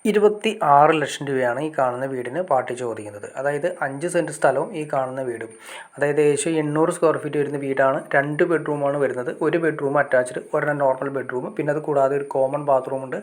26 ലക്ഷം രൂപയാണ് ഈ കാണുന്ന വീടിന് പാർട്ടി ചോദിക്കുന്നത്. അതായത് 5 സെൻറ്റ് സ്ഥലവും ഈ കാണുന്ന വീടും. അതായത് ഏകദേശം 800 സ്ക്വയർ ഫീറ്റ് വരുന്ന വീടാണ്. 2 ബെഡ്റൂമാണ് വരുന്നത്. ഒരു ബെഡ്റൂം അറ്റാച്ച്ഡ്, ഒരെണ്ണം നോർമൽ ബെഡ്റൂം. പിന്നെ അത് കൂടാതെ ഒരു കോമൺ ബാത്റൂം ഉണ്ട്,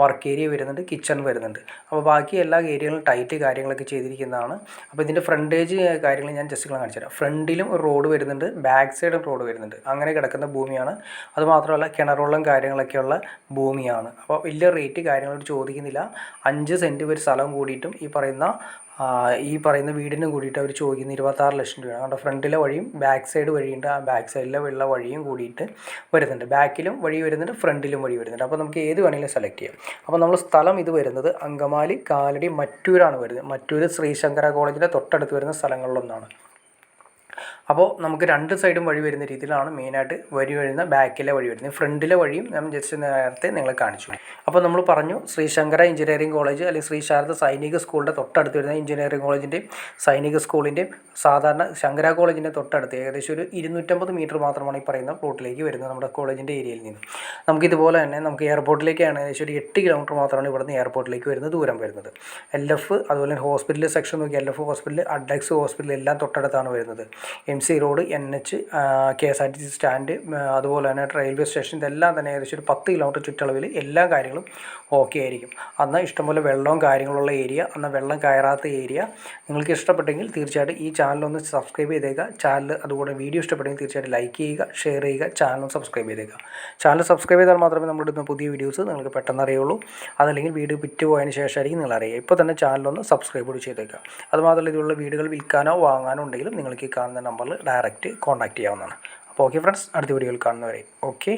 വർക്ക് ഏരിയ വരുന്നുണ്ട്, കിച്ചൺ വരുന്നുണ്ട്. അപ്പോൾ ബാക്കി എല്ലാ ഏരിയകളും ടൈറ്റ് കാര്യങ്ങളൊക്കെ ചെയ്തിരിക്കുന്നതാണ്. അപ്പോൾ ഇതിൻ്റെ ഫ്രണ്ടേജ് കാര്യങ്ങൾ ഞാൻ ജസ്റ്റ് കാണിച്ചു തരാം. ഫ്രണ്ടിലും ഒരു റോഡ് വരുന്നുണ്ട്, ബാക്ക് സൈഡും റോഡ് വരുന്നുണ്ട്. അങ്ങനെ കിടക്കുന്ന ഭൂമിയാണ്. അതുമാത്രമല്ല കിണറുകളും കാര്യങ്ങളൊക്കെയുള്ള ഭൂമിയാണ്. അപ്പോൾ വലിയ റേറ്റ് കാര്യങ്ങളോട് ചോദിക്കുന്നില്ല. 5 സെൻറ്റ് ഒരു സ്ഥലം കൂടിയിട്ടും ഈ പറയുന്ന വീടിനും കൂടിയിട്ട് അവർ ചോദിക്കുന്ന 26 ലക്ഷം രൂപയാണ്. അതുകൊണ്ട് ഫ്രണ്ടിലെ വഴിയും ബാക്ക് സൈഡ് വഴിയുണ്ട്. ആ ബാക്ക് സൈഡിലെ ഉള്ള വഴിയും കൂടിയിട്ട് വരുന്നുണ്ട്. ബാക്കിലും വഴി വരുന്നുണ്ട്, ഫ്രണ്ടിലും വഴി വരുന്നുണ്ട്. അപ്പോൾ നമുക്ക് ഏത് വേണമെങ്കിലും സെലക്ട് ചെയ്യാം. അപ്പോൾ നമ്മൾ സ്ഥലം ഇത് വരുന്നത് അങ്കമാലി, കാലടി, മറ്റൂരാണ് വരുന്നത്. മറ്റൂർ ശ്രീശങ്കര കോളേജിൻ്റെ തൊട്ടടുത്ത് വരുന്ന സ്ഥലങ്ങളിലൊന്നാണ്. അപ്പോൾ നമുക്ക് 2 സൈഡും വഴി വരുന്ന രീതിയിലാണ് മെയിനായിട്ട് വഴി വരുന്ന. ബാക്കിലെ വഴി വരുന്നത്, ഫ്രണ്ടിലെ വഴിയും ഞാൻ ജസ്റ്റ് നേരത്തെ നിങ്ങളെ കാണിച്ചു. അപ്പോൾ നമ്മൾ പറഞ്ഞു ശ്രീശങ്കര എഞ്ചിനീയറിംഗ് കോളേജ് അല്ലെങ്കിൽ ശ്രീ ശാരദ സൈനിക സ്കൂളിൻ്റെ തൊട്ടടുത്ത് വരുന്ന എഞ്ചിനീയറിംഗ് കോളേജിൻ്റെയും സൈനിക സ്കൂളിൻ്റെയും സാധാരണ ശങ്കര കോളേജിൻ്റെ തൊട്ടടുത്ത് ഏകദേശം ഒരു 250 മീറ്റർ മാത്രമാണ് ഈ പറയുന്ന പ്ലോട്ടിലേക്ക് വരുന്നത് നമ്മുടെ കോളേജിൻ്റെ ഏരിയയിൽ നിന്ന്. നമുക്കിതുപോലെ തന്നെ നമുക്ക് എയർപോർട്ടിലേക്കാണ് ഏകദേശം ഒരു 8 കിലോമീറ്റർ മാത്രമാണ് ഇവിടുന്ന് എയർപോർട്ടിലേക്ക് വരുന്ന ദൂരം വരുന്നത്. LF അതുപോലെ ഹോസ്പിറ്റൽ സെക്ഷൻ നോക്കി LF ഹോസ്പിറ്റൽ, അഡ്ലക്സ് ഹോസ്പിറ്റൽ എല്ലാം തൊട്ടടുത്താണ് വരുന്നത്. MC road, NH, KSRTC stand, അതുപോലെ തന്നെ റെയിൽവേ സ്റ്റേഷൻ, ഇതെല്ലാം തന്നെ ഏകദേശം ഒരു 10 കിലോമീറ്റർ ചുറ്റളവിൽ എല്ലാ കാര്യങ്ങളും ഓക്കെ ആയിരിക്കും. അന്ന് ഇഷ്ടംപോലെ വെള്ളവും കാര്യങ്ങളുള്ള ഏരിയ, അന്ന് വെള്ളം കയറാത്ത ഏരിയ. നിങ്ങൾക്ക് ഇഷ്ടപ്പെട്ടെങ്കിൽ തീർച്ചയായിട്ടും ഈ ചാനലൊന്ന് സബ്സ്ക്രൈബ് ചെയ്തേക്കുക. ചാനൽ അതുപോലെ വീഡിയോ ഇഷ്ടപ്പെട്ടെങ്കിൽ തീർച്ചയായിട്ടും ലൈക്ക് ചെയ്യുക, ഷെയർ ചെയ്യുക, ചാനലും സബ്സ്ക്രൈബ് ചെയ്തേക്കുക. ചാനൽ സബ്സ്ക്രൈബ് ചെയ്താൽ മാത്രമേ നമ്മളിടുന്ന പുതിയ വീഡിയോസ് നിങ്ങൾക്ക് പെട്ടെന്ന് അറിയുള്ളൂ. അതല്ലെങ്കിൽ വീഡിയോ വിറ്റ് പോയതിന് ശേഷമായിരിക്കും നിങ്ങൾ അറിയുക. ഇപ്പോൾ തന്നെ ചാനലൊന്ന് സബ്സ്ക്രൈബ് കൂടി ചെയ്തേക്കുക. അതുമാത്രമല്ല ഇതിലുള്ള വീടുകൾ വിൽക്കാനോ വാങ്ങാനോ ഉണ്ടെങ്കിലും നിങ്ങൾക്ക് ഈ കാണുന്ന നമ്പറിൽ ഡയറക്റ്റ് കോൺടാക്റ്റ് ചെയ്യാവുന്നതാണ്. അപ്പോൾ ഓക്കെ ഫ്രണ്ട്സ്, അടുത്ത വീഡിയോയിൽ കാണുന്നവരെ ഓക്കെ.